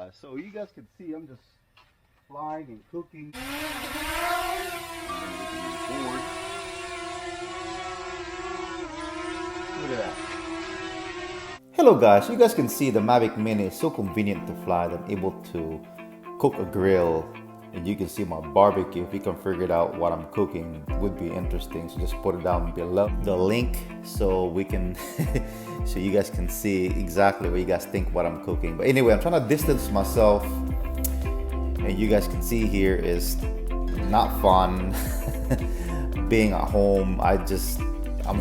Yeah, so you guys can see I'm just flying and cooking. Look at that. Hello guys, you guys can see the Mavic Mini is so convenient to fly that I'm able to cook a grill, and you can see my barbecue. If you can figure it out what I'm cooking, it would be interesting. So just put it down below the link so we can so you guys can see exactly what you guys think what I'm cooking. But anyway, I'm trying to distance myself, and you guys can see here is not fun being at home. I'm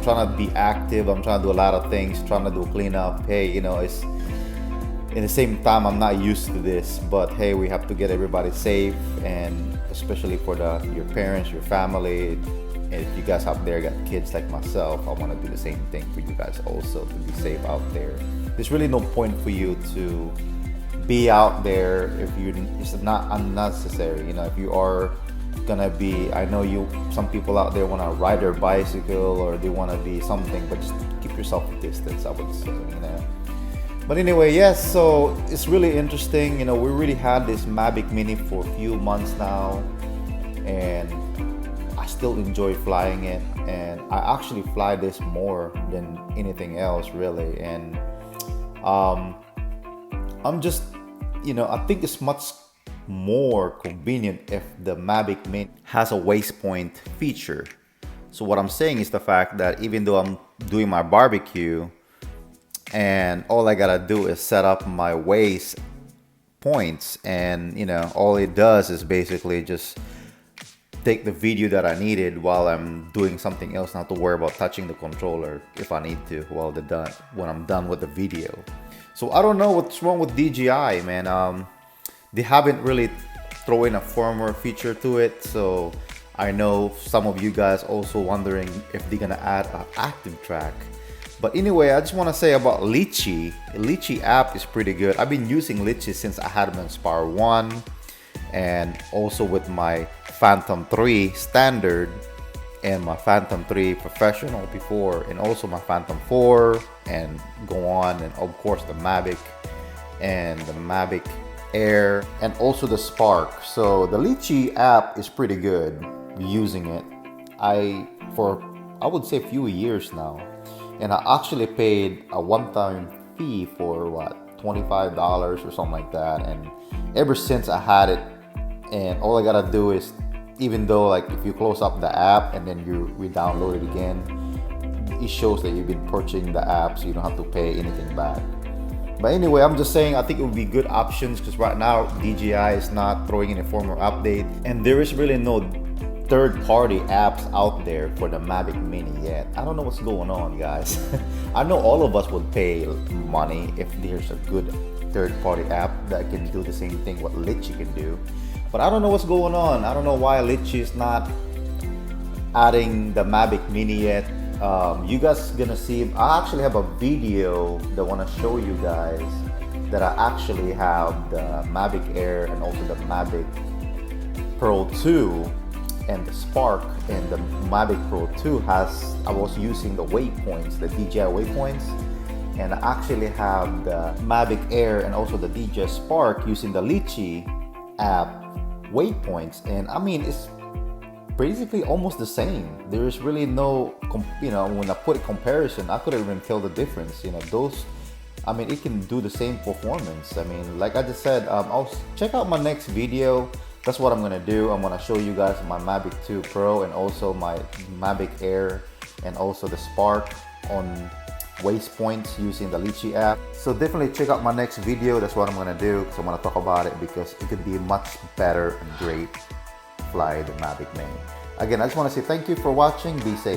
trying to be active. I'm trying to do a lot of things, trying to do cleanup. Hey, you know, it's in the same time I'm not used to this, but hey, we have to get everybody safe, and especially for your parents, your family. And if you guys out there got kids like myself, I want to do the same thing for you guys also, to be safe out there. There's really no point for you to be out there if it's not unnecessary. You know, if you are gonna be, I know some people out there want to ride their bicycle or they want to be something, but just keep yourself a distance, I would say, you know. But anyway, yes, so it's really interesting. You know, we really had this Mavic Mini for a few months now, and I still enjoy flying it, and I actually fly this more than anything else really. And I'm just, you know, I think it's much more convenient if the Mavic Mini has a WayPoint feature. So what I'm saying is the fact that even though I'm doing my barbecue and all I gotta do is set up my WayPoints, and you know, all it does is basically just take the video that I needed while I'm doing something else, not to worry about touching the controller if I need to when I'm done with the video. So I don't know what's wrong with DJI, man. They haven't really thrown in a firmware feature to it, so I know some of you guys also wondering if they're gonna add an active track. But anyway, I just want to say about Litchi. Litchi app is pretty good. I've been using Litchi since I had my Inspire 1, and also with my Phantom 3 Standard and my Phantom 3 Professional before, and also my Phantom 4, and go on, and of course the Mavic and the Mavic Air, and also the Spark. So the Litchi app is pretty good. Using it for I would say a few years now, and I actually paid a one-time fee for what, $25 or something like that, and ever since I had it, and all I gotta do is, even though like if you close up the app and then you re-download it again, it shows that you've been purchasing the app, so you don't have to pay anything back. But anyway, I'm just saying I think it would be good options, because right now DJI is not throwing in a firmware update, and there is really no third-party apps out there for the Mavic Mini yet. I don't know what's going on, guys. I know all of us would pay money if there's a good third-party app that can do the same thing what Litchi can do, but I don't know what's going on. I don't know why Litchi is not adding the Mavic Mini yet. You guys gonna see, I actually have a video that I want to show you guys that I actually have the Mavic Air and also the Mavic Pro 2 and the Spark, and the Mavic Pro 2 I was using the WayPoints, the DJI WayPoints, and I actually have the Mavic Air and also the DJI Spark using the Litchi app WayPoints, and I mean, it's basically almost the same. There is really no, you know, when I put a comparison, I couldn't even tell the difference. You know, those, I mean, it can do the same performance. I mean, like I just said, I'll check out my next video. That's what I'm gonna do. I'm gonna show you guys my Mavic 2 Pro and also my Mavic Air and also the Spark on WayPoints using the Litchi app. So definitely check out my next video. That's what I'm gonna do, because I'm gonna talk about it, because it could be much better and great fly the Mavic Mini. Again, I just want to say thank you for watching. Be safe.